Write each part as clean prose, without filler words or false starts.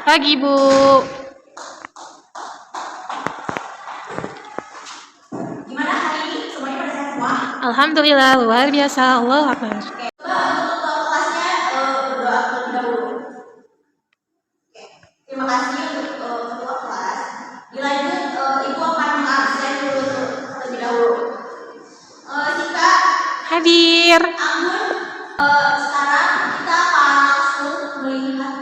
Pagi, Bu. Gimana hari ini? Semuanya pada sehat semua? Alhamdulillah, luar biasa. Allah Akbar. Oke, coba untuk kelasnya berdoa terlebih dahulu. Oke, terima kasih untuk ketua kelas. Dilanjut, Ibu akan mengabsen dulu terlebih dahulu. Sika, Hadir. Anggun, sekarang kita akan langsung melihat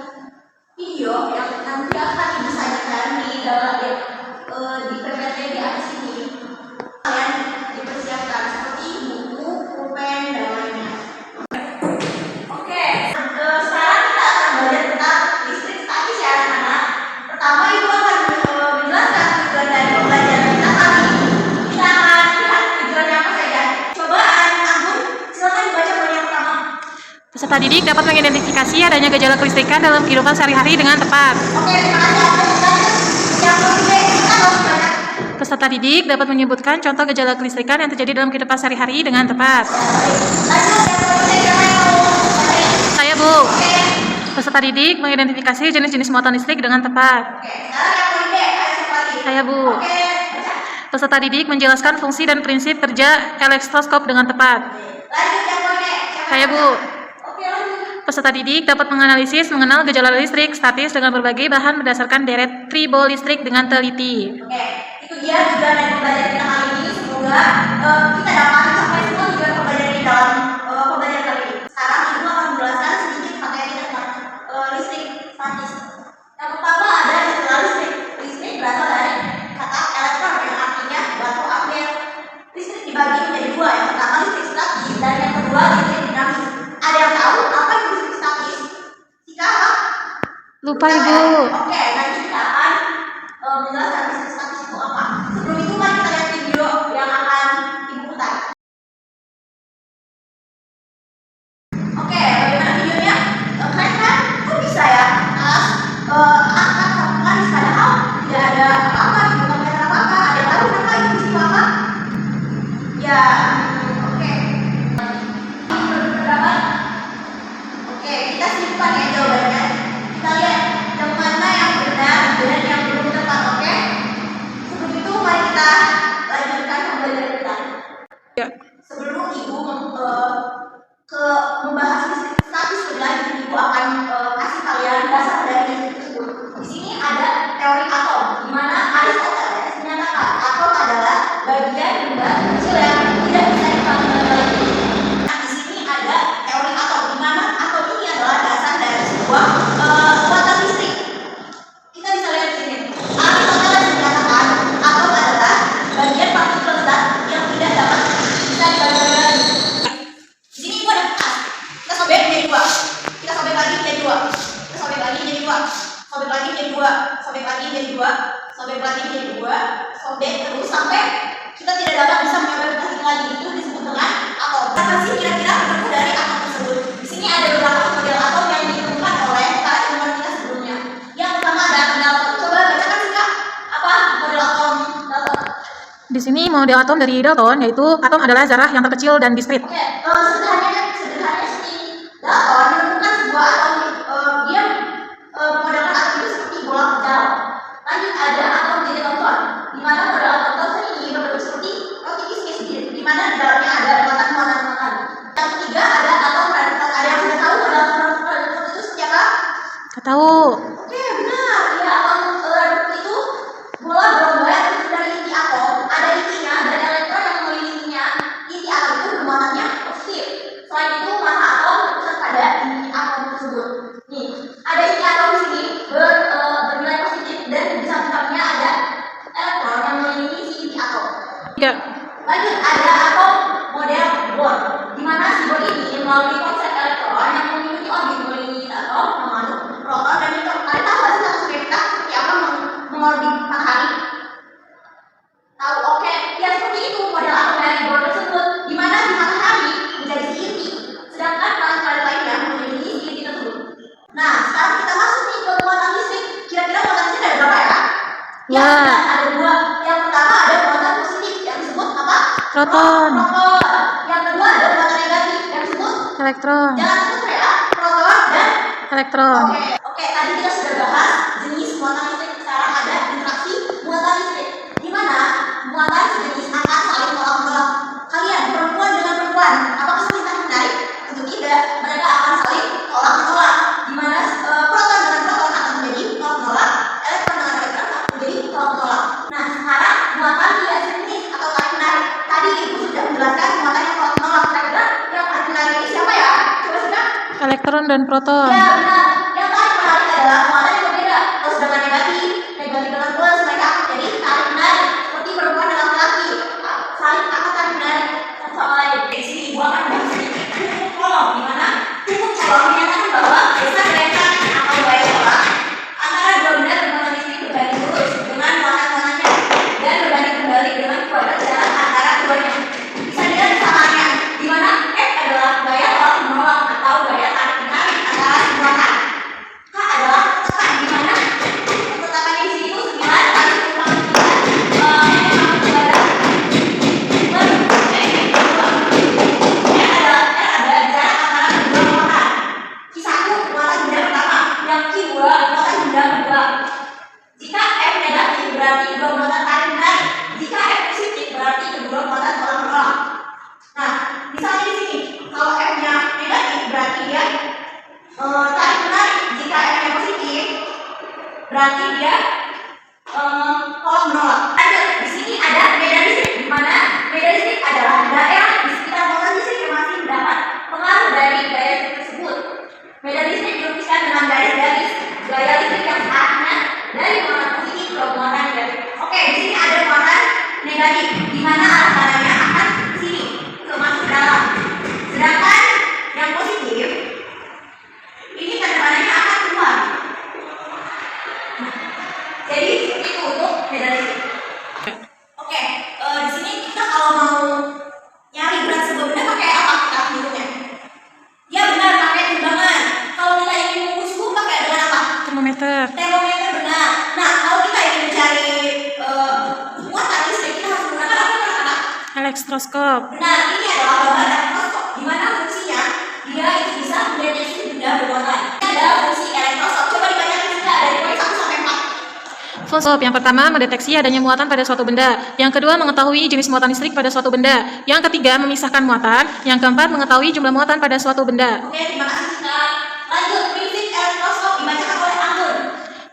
video yang nanti akan Ibu sajikan di dalam di PPT di atas ini. Kalian dipersiapkan seperti buku, pulpen, dan lainnya. Oke, sekarang kita akan belajar tentang listrik statis ya anak-anak. Pertama Ibu akan menjelaskan tujuan dari pembelajaran kita kali ini. Kita akan lihat tujuannya apa saja. Coba Anggun, silakan dibaca poin yang pertama. Peserta didik dapat mengidentifikasi adanya gejala kelistrikan dalam kehidupan sehari-hari dengan tepat. Oke, terima kasih Anggun. Lanjut. Yang kedua kita harus banyak. Peserta didik dapat menyebutkan contoh gejala kelistrikan yang terjadi dalam kehidupan sehari-hari dengan tepat. Lanjut yang kedua siapa yang mau? Saya, Bu. Oke. Peserta didik mengidentifikasi jenis-jenis muatan listrik dengan tepat. Oke, sekarang yang poin B, ayo siapa lagi? Saya, Bu. Oke, baca. Peserta didik menjelaskan fungsi dan prinsip kerja elektroskop dengan tepat. Lanjut yang poin B. Saya, Bu. Oke, lanjut. Peserta didik dapat menganalisis mengenal gejala listrik statis dengan berbagai bahan berdasarkan deret tribol listrik dengan teliti. Oke, itu dia tujuan dari pembelajaran kita kali ini. Semoga kita dapat mencapai semua tujuan pembelajaran di dalam pembelajaran kali ini. Sekarang Ibu akan menjelaskan sedikit materi tentang listrik statis. Yang pertama ada istilah listrik. Listrik berasal dari kata elektron yang artinya batu ampere. Listrik dibagi menjadi dua. Yang pertama listrik statis dan yang kedua listrik dinamis. Ada yang tahu apa itu listrik statis? Jika apa? Lupa, Ibu. Oke, nanti kita akan menjelaskan listrik statis itu apa. Sebelum itu mari kita lihat video yang akan Ibu putar. Oke, bagaimana videonya? Keren kan? Kok bisa ya? Angkat garis padahal tidak ada apa-apa, bukan kata apa-apa. Ada yang tahu kenapa itu istilah apa? Ya, oke. Berapa? Oke, kita simpan ya jawabannya. Kita lihat yang mana yang benar dan yang belum tepat, oke? Sebelum itu mari kita lanjutkan pembelajaran kita. Ya. Sebelum Ibu membahas listrik statis lebih lanjut, Ibu akan kasih kalian dasar dari listrik tersebut. Di sini ada teori atom, di mana Aristoteles menyatakan atom adalah bagian benda kecil yang tidak bisa dipanggil lagi. Nah, di sini ada teori atom, di mana atom ini adalah dasar dari sebuah kekuatan listrik. Kita bisa lihat di sini. Aristoteles menyatakan atom adalah bagian partikel zat yang tidak dapat bisa dipanggil lagi. Di sini Ibu ada kertas. Kita sobek menjadi dua. Kita sobek lagi menjadi dua. Kita sobek lagi menjadi dua. Sobek lagi menjadi dua. Sobek lagi menjadi dua. Sobek lagi menjadi dua. Sobek terus sampai kita tidak dapat bisa mencoba kertas ini lagi. Itu disebut dengan atom. Apa sih kira-kira bentuk dari atom tersebut? Di sini ada beberapa model atom yang ditemukan oleh para ilmuwan kita sebelumnya. Yang pertama ada atom Dalton. Coba bacakan sih Kak. Apa model atom Dalton? Di sini model atom dari Dalton yaitu atom adalah zarah yang terkecil dan diskrit. Oke, sederhananya seperti Dalton menemukan sebuah atom. Dia memodelkan atom itu seperti bola kecil. Lanjut ada atom dari Thomson, di mana model atom Thomson ini berbentuk seperti roti biskuit, di mana di dalamnya ada muatan-muatan. Yang ketiga ada atom Rutherford. Ada yang sudah tahu model atom Rutherford itu seperti apa? Gak tahu. Oke, benar. Ya, atom Rutherford itu bola berlomba yang tersusun dari inti atom. Ada intinya dan elektron yang mengelilinginya. Inti atom itu bermuatannya positif. Selain itu, massa atom terpusat pada inti atom tersebut. Nih, ada inti atom di sini bernilai positif dan di samping-sampingnya ada elektron yang mengelilingi si inti atom. Ya. Lanjut ada atom model Bohr, di mana si Bohr ini melalui konsep elektron yang mengikuti orbit mengelilingi atom mengandung proton dan neutron. Kalian tahu nggak sih satu kita seperti apa mengorbit matahari? Tahu? Oke, ya seperti itu model atom dari Bohr tersebut, di mana si matahari menjadi si inti, sedangkan planet-planet lainnya mengelilingi si inti tersebut. Nah, sekarang kita masuk nih ke muatan listrik. Kira-kira muatan listrik ada berapa ya? Ya, ada dua. Yang pertama ada muatan positif yang disebut apa? Proton. Yang kedua ada muatan negatif yang disebut Elektron. jangan lupa ya, proton dan Elektron. Oke, tadi kita sudah bahas muatan listrik. Sekarang ada interaksi muatan listrik, di mana muatan sejenis akan saling tolak-menolak. Kalian perempuan dengan perempuan, apakah saling tarik menarik? Tentu tidak. Mereka akan saling tolak-menolak, di mana proton dengan proton akan menjadi tolak-menolak, elektron dengan elektron akan menjadi tolak-menolak. Nah, sekarang muatan tidak sejenis atau tarik menarik. Tadi ibu sudah menjelaskan muatan yang tolak-menolak. Kira-kira yang tarik menarik ini siapa ya? Coba sudah. Elektron dan proton. Ya benar. Yang tarik menarik adalah muatan yang berbeda. Plus dengan negatif, negatif dengan plus, mereka akan jadi tarik menarik. Seperti perempuan dengan laki-laki, saling akan tarik menarik satu sama lain. Di sini ibu akan bahas sedikit pupuk kolom, di mana pupuk kolom menyatakan bahwa besar mereka atau gaya tolak antara dua benda bermuatan listrik berbanding lurus dengan muatan-muatannya dan berbanding kembali dengan kuadrat jarak antara keduanya. Bisa dilihat misalnya, di mana F adalah gaya tolak menolak atau gaya tarik menarik antara muatan. K adalah tekanan, di mana tekanan di sini itu 9 kali 10 berarti dia tolak menolak. Ada di sini ada medan listrik, di mana medan listrik adalah daerah di sekitar muatan listrik yang masih mendapat pengaruh dari gaya listrik tersebut. Medan listrik dilukiskan dengan garis-garis gaya listrik yang searahnya dari muatan positif ke muatan negatif. Oke, di sini ada muatan negatif, di mana arah tanahnya akan ke sini, ke masuk dalam. Sedangkan yang positif ini tanda panahnya akan keluar. Jadi itu untuk medan listrik. Oke, di sini kita kalau mau nyari berat sebuah benda pakai apa kita hitungnya? Ya benar, pakai timbangan. Kalau kita ingin mengukur suhu pakai dengan apa? Termometer. Termometer, benar. Nah, kalau kita ingin mencari muatan listrik, kita harus menggunakan apa kata-kata? Elektroskop. Benar, ini adalah gambar elektroskop, di mana fungsinya dia itu bisa mendeteksi benda bermuatan. Ini ada fungsi elektroskop. Coba dibacakan juga dari poin 1 sampai 4. Fungsi yang pertama mendeteksi adanya muatan pada suatu benda. Yang kedua mengetahui jenis muatan listrik pada suatu benda. Yang ketiga memisahkan muatan. Yang keempat mengetahui jumlah muatan pada suatu benda. Oke, terima kasih Sita. Lanjut, prinsip elektroskop dibacakan oleh Anggun.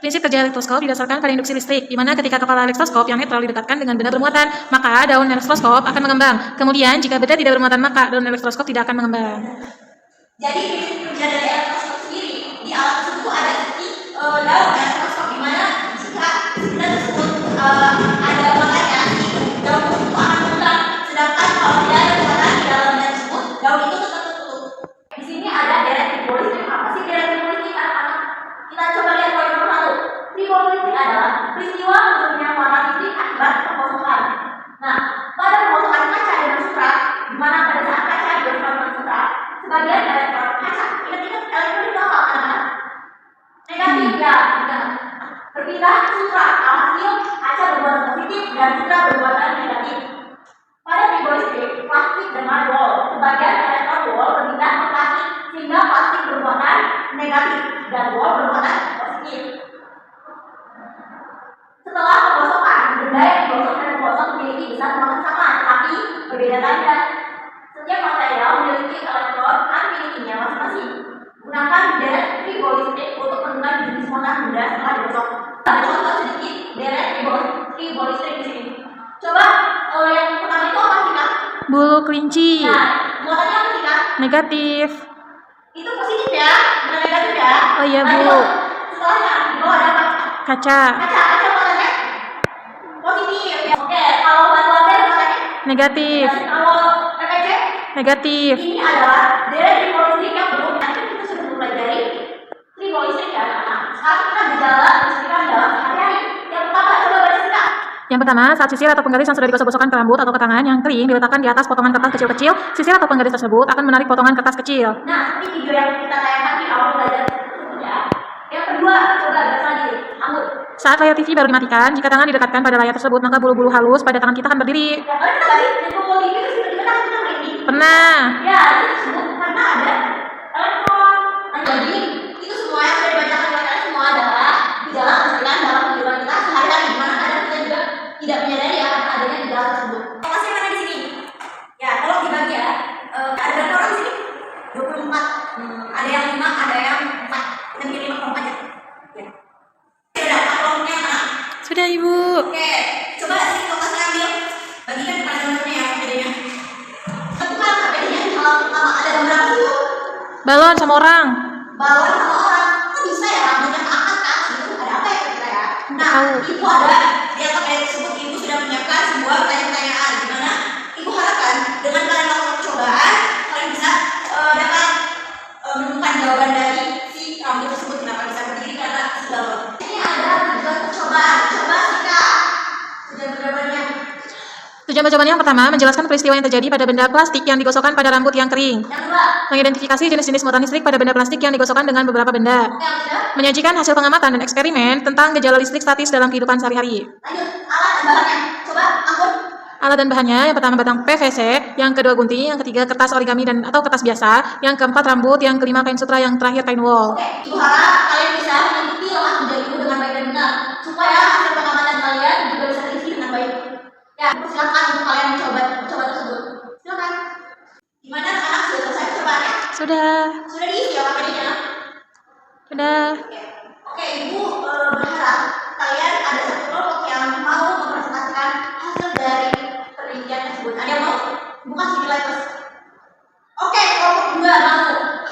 Prinsip kerja elektroskop didasarkan pada induksi listrik, di mana ketika kepala elektroskop yang netral didekatkan dengan benda bermuatan, maka daun elektroskop akan mengembang. Kemudian jika benda tidak bermuatan, maka daun elektroskop tidak akan mengembang. Jadi prinsip kerja dari elektroskop sendiri di alat tersebut ada seperti daun elektroskop, di mana jika benda tersebut ada muatannya, daun tersebut akan mengembang. Sedangkan kalau tidak ada muatan di dalam benda tersebut, daun itu tetap tertutup. Di sini ada deret tribolistik. Apa sih deret tribolistik? Anak-anak, kita coba lihat poin nomor 1. Tribolistik adalah peristiwa munculnya muatan listrik akibat pengosongan. Nah, pada pengosongan kaca dengan sutra, di mana pada saat kaca diosongan dengan sutra, sebagian elektron kaca, ingat-ingat elektron itu apa anak-anak? Negatif ya, berpindah ke sutra. Alhasil kaca bermuatan positif dan sutra bermuatan negatif. Pada tribolistik, plastik dengan wol, sebagian elektron wol berpindah ke plastik sehingga plastik bermuatan negatif dan wol bermuatan positif. Setelah pengosongan, benda yang digosok dan pengosok memiliki besar muatan sama, tetapi berbeda tanda. Setiap material memiliki elektron dan milikinya masing-masing. Gunakan deret tribolistik untuk menentukan jenis muatan benda setelah digosok. Ada contoh sedikit deret tribolistik di sini. Coba yang pertama itu apa sih Kak? Bulu kelinci. Nah, muatannya apa sih Kak? Negatif. Itu positif ya, bukan negatif ya. Oh iya, Bu. Lanjut. Setelahnya, di bawah ada apa? Kaca. Kaca muatannya positif ya. Oke, kalau batu air muatannya Negatif. dan kalau PPC Negatif. ini adalah deret tribolistik yang belum nanti kita sudah mempelajari tribolistik ya. Nah, sekarang kita berjalan bersekitar dalam sehari-hari. Yang pertama, coba baca kita. Yang pertama, saat sisir atau penggaris yang sudah digosok-gosokkan ke rambut atau ke tangan yang kering diletakkan di atas potongan kertas kecil-kecil, sisir atau penggaris tersebut akan menarik potongan kertas kecil. Nah, seperti video yang kita tayangkan di awal belajar tersebut ya. Yang kedua, coba baca lagi. Anggur. Saat layar TV baru dimatikan, jika tangan didekatkan pada layar tersebut, maka bulu-bulu halus pada tangan kita akan berdiri. Ya, kalian pernah nggak sih yang kumpul TV terus tiba-tiba tangan kita merinding? Pernah. Ya, itu tersebut karena ada elektron. Nah, jadi itu semua yang sudah dibacakan oleh kalian semua adalah gejala kecemasan Sudah, Ibu. Oke, coba sih lokasi ambil. Bagikan kepada teman-teman ya KPD-nya. Bukan KPD-nya di halaman pertama ada gambar apa sih? Balon sama orang. Balon sama orang. Kok bisa ya rambutnya keangkat ke atas gitu? Ada apa ya kira-kira ya? Nah, Tahu. Ibu ada di KPD tersebut Ibu sudah menyiapkan sebuah pertanyaan-pertanyaan di mana Ibu harapkan dengan kalian melakukan percobaan kalian bisa dapat menemukan jawaban dari si rambut tersebut kenapa bisa berdiri karena si balon. Ini ada tujuan percobaan. Coba sih Kak. Tujuan percobaannya. Tujuan percobaan yang pertama, menjelaskan peristiwa yang terjadi pada benda plastik yang digosokkan pada rambut yang kering. Yang kedua, Mengidentifikasi jenis-jenis muatan listrik pada benda plastik yang digosokkan dengan beberapa benda. yang ketiga, Menyajikan hasil pengamatan dan eksperimen tentang gejala listrik statis dalam kehidupan sehari-hari. lanjut alat dan bahannya. Coba angkut. Alat dan bahannya, yang pertama batang PVC, yang kedua gunting, yang ketiga kertas origami dan atau kertas biasa, yang keempat rambut, yang kelima kain sutra, yang terakhir kain wol. Oke, Ibu harap kalian bisa mengikuti lemas kerja Ibu dengan baik dan benar supaya hasil pengamatan kalian juga bisa terisi dengan baik. Ya, silakan untuk kalian mencoba tersebut. Silakan. Gimana anak sudah selesai percobaannya? Sudah. Sudah diisi ya KPD-nya? Sudah. Oke, Ibu berharap kalian ada satu kelompok yang mau mempresentasikan hasil dari penelitian tersebut. Ada yang mau? Ibu kasih nilai plus. Oke, kelompok 2 mau.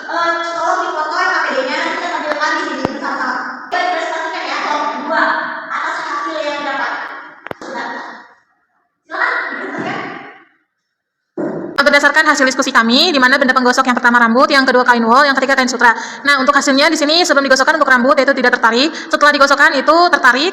Tolong dipoto KPD-nya, nanti kita tampilkan di sini bersama-sama. Kita presentasikan ya kelompok 2 atas hasil yang dapat. Sudah. Silakan dipresentasikan. Berdasarkan hasil diskusi kami, di mana benda penggosok yang pertama rambut, yang kedua kain wol, yang ketiga kain sutra. Nah, untuk hasilnya di sini sebelum digosokkan untuk rambut yaitu tidak tertarik, setelah digosokkan itu tertarik.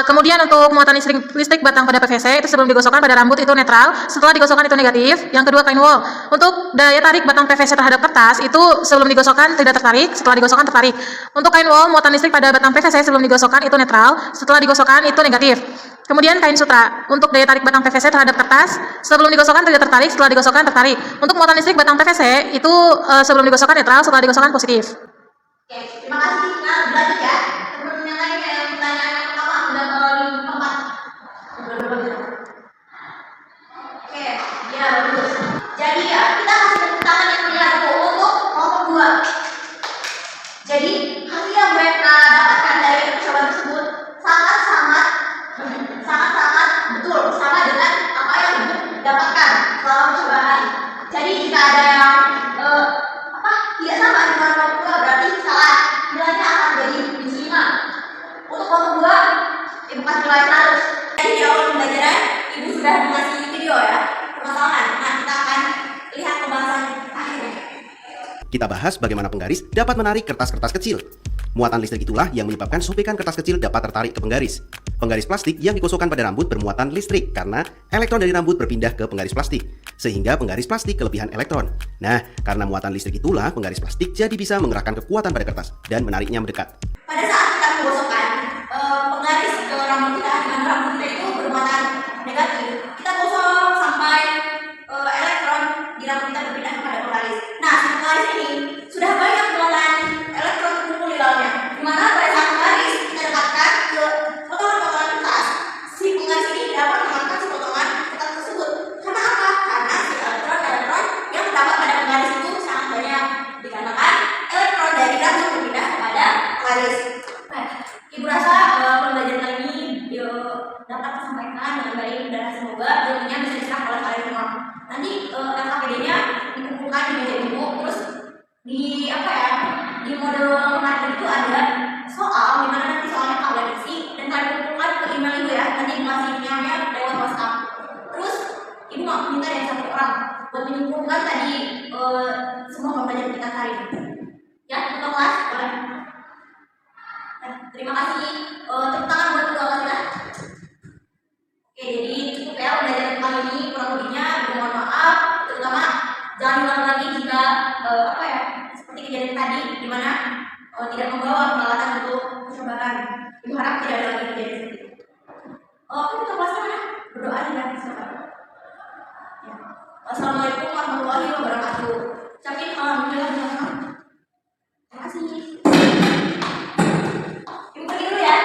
Kemudian untuk muatan listrik batang pada PVC itu sebelum digosokkan pada rambut itu netral, setelah digosokkan itu negatif. Yang kedua kain wol. Untuk daya tarik batang PVC terhadap kertas itu sebelum digosokkan tidak tertarik, setelah digosokkan tertarik. Untuk kain wol, muatan listrik pada batang PVC sebelum digosokkan itu netral, setelah digosokkan itu negatif. Kemudian kain sutra, untuk daya tarik batang PVC terhadap kertas, sebelum digosokkan tidak tertarik, setelah digosokkan tertarik. Untuk muatan listrik batang PVC itu sebelum digosokkan netral, setelah digosokkan positif. Oke, terima kasih. Nah, berlanjut ya. Teman-teman yang lain yang pertanyaan yang pertama sudah melalui tempat. Oke, ya bagus. Jadi ya, kita kasih tepuk tangan yang meriah untuk kelompok 2. Jadi, hasil yang mereka dapatkan dari percobaan tersebut sangat-sangat betul sama dengan apa yang Ibu dapatkan selama percobaan. Jadi jika ada yang tidak sama dengan kelompok 2 berarti salah, nilainya akan menjadi minus 5. Untuk kelompok 2 Ibu kasih nilai 100. Jadi di awal pembelajaran Ibu sudah mengasih video ya permasalahan. Nah, kita akan lihat pembahasan akhirnya. Kita bahas bagaimana penggaris dapat menarik kertas-kertas kecil. Muatan listrik itulah yang menyebabkan sobekan kertas kecil dapat tertarik ke penggaris. Penggaris plastik yang digosokkan pada rambut bermuatan listrik karena elektron dari rambut berpindah ke penggaris plastik, sehingga penggaris plastik kelebihan elektron. Nah, karena muatan listrik itulah penggaris plastik jadi bisa mengerahkan kekuatan pada kertas dan menariknya mendekat. Pada saat kita menggosokkan penggaris ke rambut kita, di mana rambut kita itu bermuatan negatif, kita gosok sampai elektron di rambut kita berpindah kepada penggaris. Nah, si penggaris ini sudah banyak muatan elektron terkumpul di dalamnya, di mana pada saat penggaris kita dekatkan ke potongan-potongan kertas, si penggaris ini dapat mengangkat si potongan kertas tersebut. Karena apa? Karena si elektron yang terdapat pada penggaris itu sangat banyak, dikarenakan elektron dari rambut berpindah kepada penggaris. Nah, Ibu rasa pembelajaran kali ini dapat disampaikan dengan baik dan semoga ilmunya bisa diserap oleh kalian semua. Nanti LKPD-nya dikumpulkan di meja Ibu, terus di model materi itu ada soal, dimana nanti soalnya kalian isi dan kalian kumpulkan ke email Ibu ya. Nanti Ibu kasih emailnya lewat WhatsApp. Terus Ibu mau minta dari satu orang buat menyimpulkan tadi semua pembelajaran kita hari ini. Ya, untuk kelas boleh. Terima kasih. Tepuk tangan buat kedua kelas kita. Oke, jadi cukup ya pembelajaran kali ini. Kurang lebihnya Ibu mohon maaf, terutama jangan diulang lagi jika seperti kejadian tadi di mana tidak membawa peralatan untuk percobaan. Ibu harap tidak ada lagi kejadian seperti itu. Oke, kita kelasnya mana? Berdoa aja ya. Ya. Wassalamualaikum warahmatullahi wabarakatuh. Ucapin alhamdulillah. Terima kasih. Ibu pergi dulu ya.